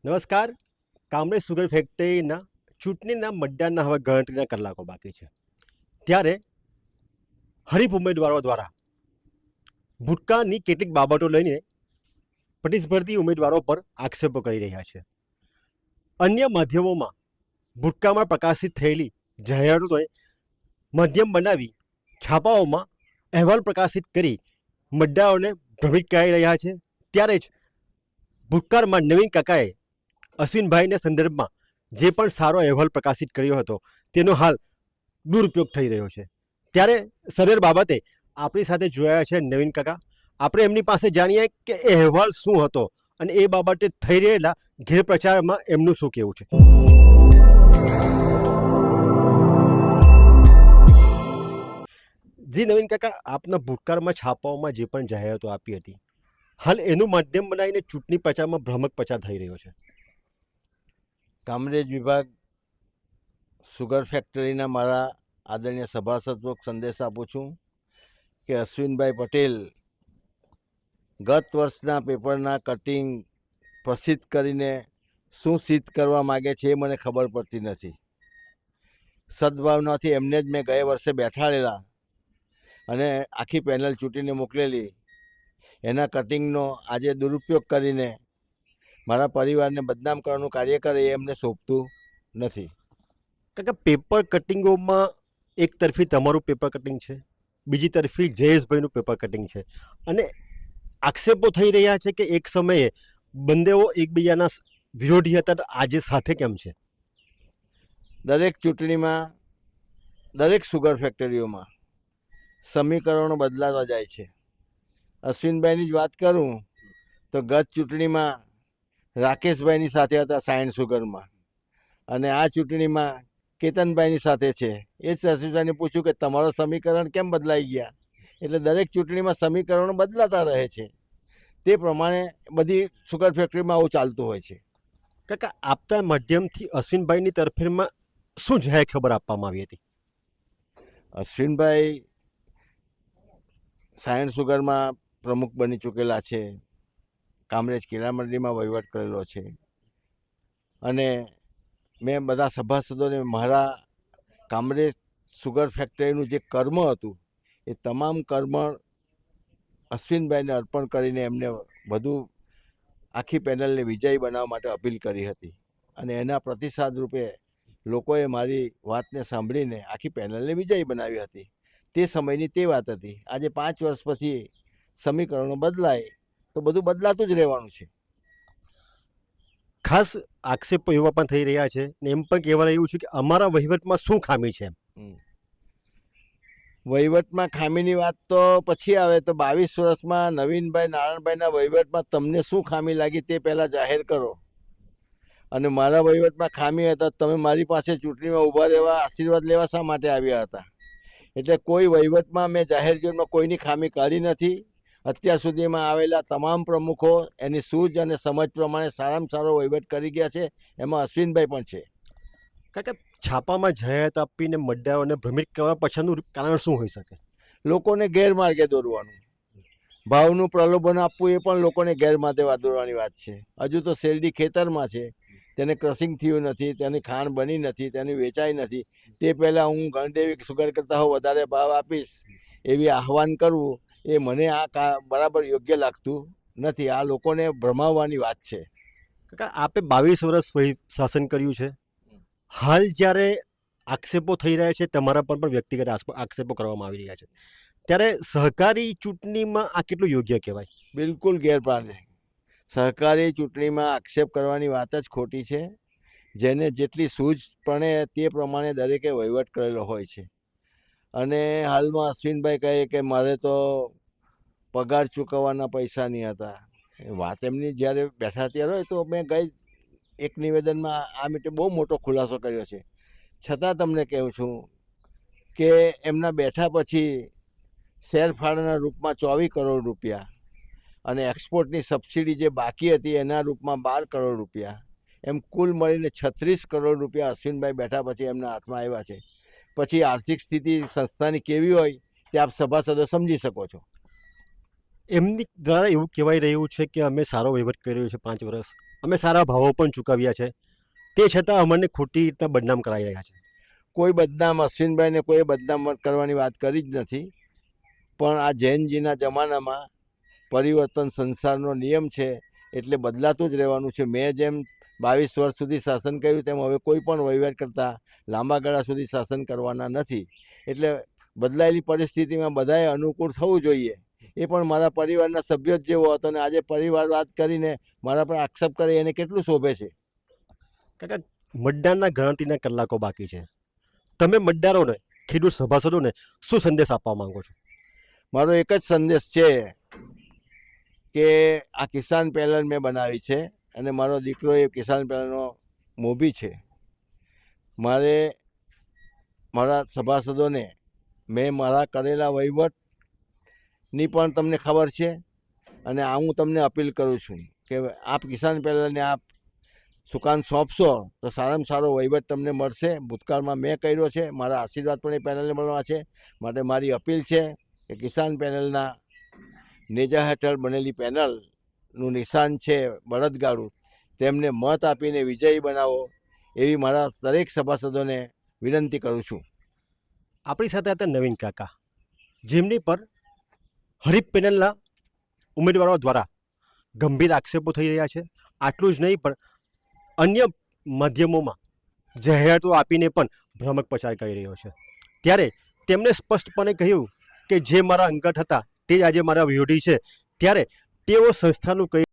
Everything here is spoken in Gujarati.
નમસ્કાર. કામરેજ સુગર ફેક્ટરીના ચૂંટણીના મતદાનના હવે ગણતરીના કલાકો બાકી છે, ત્યારે હરીફ ઉમેદવારો દ્વારા ભૂતકાળની કેટલીક બાબતો લઈને પ્રતિસ્પર્ધી ઉમેદવારો પર આક્ષેપો કરી રહ્યા છે. અન્ય માધ્યમોમાં ભૂતકાળમાં પ્રકાશિત થયેલી જાહેરાતોને માધ્યમ બનાવી છાપાઓમાં અહેવાલ પ્રકાશિત કરી મતદારોને ભ્રમિત કરી રહ્યા છે. ત્યારે જ ભૂતકાળમાં નવીન કાકાએ અશ્વિનભાઈના સંદર્ભમાં જે પણ સારો અહેવાલ પ્રકાશિત કર્યો હતો તેનો હાલ દુરુપયોગ થઈ રહ્યો છે. ત્યારે સરેર બાબતે આપણી સાથે જોડાયા છે નવીન કાકા. આપણે એમની પાસે જાણીએ કે એ અહેવાલ શું હતો અને એ બાબતે થઈ રહેલા ગેરપ્રચારમાં એમનું શું કહેવું છે. જી નવીન કાકા, આપના ભૂતકાળમાં છાપાઓમાં જે પણ જાહેરાતો આપી હતી, હાલ એનું માધ્યમ બનાવીને ચૂંટણી પ્રચારમાં ભ્રામક પ્રચાર થઈ રહ્યો છે. કામરેજ વિભાગ સુગર ફેક્ટરીના મારા આદરણીય સભાસદો સંદેશ આપું છું કે અશ્વિનભાઈ પટેલ ગત વર્ષના પેપરના કટિંગ પ્રસિદ્ધ કરીને શું સિદ્ધ કરવા માગે છે એ મને ખબર પડતી નથી. સદભાવનાથી એમને જ મેં ગયા વર્ષે બેઠાડેલા અને આખી પેનલ ચૂંટીને મોકલેલી, એના કટિંગનો આજે દુરુપયોગ કરીને મારા પરિવારને બદનામ કરવાનું કાર્ય કરે એ એમને સોંપતું નથી. કાકા, પેપર કટિંગોમાં એક તરફી તમારું પેપર કટિંગ છે, બીજી તરફી જયેશભાઈનું પેપર કટિંગ છે, અને આક્ષેપો થઈ રહ્યા છે કે એક સમયે બંનેઓ એકબીજાના વિરોધી હતા, તો આજે સાથે કેમ છે? દરેક ચૂંટણીમાં દરેક સુગર ફેક્ટરીઓમાં સમીકરણો બદલાતા જાય છે. અશ્વિનભાઈની જ વાત કરું તો ગત ચૂંટણીમાં રાકેશભાઈની સાથે હતા સાયન્સ સુગરમાં, અને આ ચૂંટણીમાં કેતનભાઈની સાથે છે. એ જ અશ્વિનભાઈને પૂછ્યું કે તમારો સમીકરણ કેમ બદલાઈ ગયા? એટલે દરેક ચૂંટણીમાં સમીકરણો બદલાતા રહે છે. તે પ્રમાણે બધી સુગર ફેક્ટરીમાં આવું ચાલતું હોય છે. કાકા, આપતા માધ્યમથી અશ્વિનભાઈની તરફેણમાં શું જાહેર ખબર આપવામાં આવી હતી? અશ્વિનભાઈ સાયન્સ સુગરમાં પ્રમુખ બની ચૂકેલા છે, કામરેજ કેળા મંડીમાં વહીવટ કરેલો છે, અને મેં બધા સભાસદોને મારા કામરેજ સુગર ફેક્ટરીનું જે કર્મ હતું એ તમામ કર્મ અશ્વિનભાઈને અર્પણ કરીને એમને બધું આખી પેનલને વિજયી બનાવવા માટે અપીલ કરી હતી, અને એના પ્રતિસાદ રૂપે લોકોએ મારી વાતને સાંભળીને આખી પેનલને વિજયી બનાવી હતી. તે સમયની તે વાત હતી. આજે 5 વર્ષ પછી સમીકરણો બદલાય તો બધું બદલાતું જ રહેવાનું છે. ખાસ આક્ષેપો એવા પણ થઈ રહ્યા છે ને એમ પણ કહેવા રહ્યું છે કે અમારા વહીવટમાં શું ખામી છે. વહીવટમાં ખામીની વાત તો પછી આવે તો 22 વર્ષમાં નવીનભાઈ નારાયણભાઈના વહીવટમાં તમને શું ખામી લાગી તે પહેલાં જાહેર કરો, અને મારા વહીવટમાં ખામી હતા તમે મારી પાસે ચૂંટણીમાં ઊભા રહેવા આશીર્વાદ લેવા શા માટે આવ્યા હતા? એટલે કોઈ વહીવટમાં મેં જાહેર જીવનમાં કોઈની ખામી કાઢી નથી. અત્યાર સુધીમાં આવેલા તમામ પ્રમુખો એની સૂઝ અને સમજ પ્રમાણે સારામાં સારો વહીવટ કરી ગયા છે. એમાં અશ્વિનભાઈ પણ છે. કાકા, છાપામાં જાહેરાત આપીને મતદારોને ભ્રમિત કરવા પાછળનું કારણ શું હોઈ શકે? લોકોને ગેરમાર્ગે દોરવાનું, ભાવનું પ્રલોભન આપવું એ પણ લોકોને ગેરમાર્ગે દોરવાની વાત છે. હજુ તો શેરડી ખેતરમાં છે, તેને ક્રશિંગ થયું નથી, તેની ખાંડ બની નથી, તેની વેચાઈ નથી, તે પહેલાં હું ગણદેવી સુગર કરતા હું વધારે ભાવ આપીશ એવી આહવાન કરવું એ મને આ બરાબર યોગ્ય લાગતું નથી. આ લોકોને ભ્રમાવવાની વાત છે. કાકા, આપે 22 વર્ષ શાસન કર્યું છે. હાલ જ્યારે આક્ષેપો થઈ રહ્યા છે, તમારા પર પણ વ્યક્તિગત આક્ષેપો કરવામાં આવી રહ્યા છે, ત્યારે સહકારી ચૂંટણીમાં આ કેટલું યોગ્ય કહેવાય? બિલકુલ ગેરપ્રાંત. સહકારી ચૂંટણીમાં આક્ષેપ કરવાની વાત જ ખોટી છે. જેને જેટલી સૂઝ પડે તે પ્રમાણે દરેકે વહીવટ કરેલો હોય છે. અને હાલમાં અશ્વિનભાઈ કહે કે મારે તો પગાર ચૂકવવાના પૈસા નહીં હતા. વાત એમની જ્યારે બેઠા ત્યારે હોય તો મેં ગઈ એક નિવેદનમાં આ મીટિંગ બહુ મોટો ખુલાસો કર્યો છે. છતાં તમને કહું છું કે એમના બેઠા પછી શેરફાળાના રૂપમાં 24 કરોડ રૂપિયા અને એક્સપોર્ટની સબસિડી જે બાકી હતી એના રૂપમાં 12 કરોડ રૂપિયા, એમ કુલ મળીને 36 કરોડ રૂપિયા અશ્વિનભાઈ બેઠા પછી એમના હાથમાં આવ્યા છે. પછી આર્થિક સ્થિતિ સંસ્થાની કેવી હોય તે આપ સભાસદો સમજી શકો છો. એમની દ્વારા એવું કહેવાય રહ્યું છે કે અમે સારો વહીવટ કર્યો છે 5 વર્ષ, અમે સારા ભાવો પણ ચૂકવ્યા છે, તે છતાં અમને ખોટી રીતના બદનામ કરાવી રહ્યા છે. કોઈ બદનામ અશ્વિનભાઈને કોઈ બદનામ કરવાની વાત કરી જ નથી, પણ આ જૈનજીના જમાનામાં પરિવર્તન સંસારનો નિયમ છે, એટલે બદલાતું જ રહેવાનું છે. મેં જેમ 22 વર્ષ સુધી શાસન કર્યું તેમ હવે કોઈ પણ વહીવટ કરતાં લાંબા ગાળા સુધી શાસન કરવાના નથી. એટલે બદલાયેલી પરિસ્થિતિમાં બધાએ અનુકૂળ થવું જોઈએ. એ પણ મારા પરિવારના સભ્યો જ જેવો હતો, અને આજે પરિવાર વાત કરીને મારા પર આક્ષેપ કરે એને કેટલું શોભે છે. કાકા, મતદાનના ગણતરીના કલાકો બાકી છે, તમે મતદારોને, ખેડૂત સભાસદોને શું સંદેશ આપવા માંગો છો? મારો એક જ સંદેશ છે કે આ કિસાન પેનલ મેં બનાવી છે, અને મારો દીકરો એ કિસાન પેનલનો મોભી છે. મારે મારા સભાસદોને મેં મારા કરેલા વહીવટની પણ તમને ખબર છે, અને આ હું તમને અપીલ કરું છું કે આપ કિસાન પેનલને આપ સુકાન સોંપશો તો સારામાં સારો વહીવટ તમને મળશે. ભૂતકાળમાં મેં કર્યો છે, મારા આશીર્વાદ પણ એ પેનલને મળવા છે. માટે મારી અપીલ છે કે કિસાન પેનલના નેજા હેઠળ બનેલી પેનલનું નિશાન છે બળદગાડું, તેમને મત આપીને વિજયી બનાવો એવી મારા દરેક સભાસદોને વિનંતી કરું છું. આપણી સાથે હતા નવીન કાકા, જેમની પર હરીફ પેનલના ઉમેદવારો દ્વારા ગંભીર આક્ષેપો થઈ રહ્યા છે. આટલું જ નહીં, પણ અન્ય માધ્યમોમાં જાહેરાતો આપીને પણ ભ્રામક પ્રચાર કરી રહ્યો છે. ત્યારે તેમણે સ્પષ્ટપણે કહ્યું કે જે મારા અંગત હતા તે જ આજે મારા વિરોધી છે. ત્યારે તેઓ સંસ્થાનું કઈ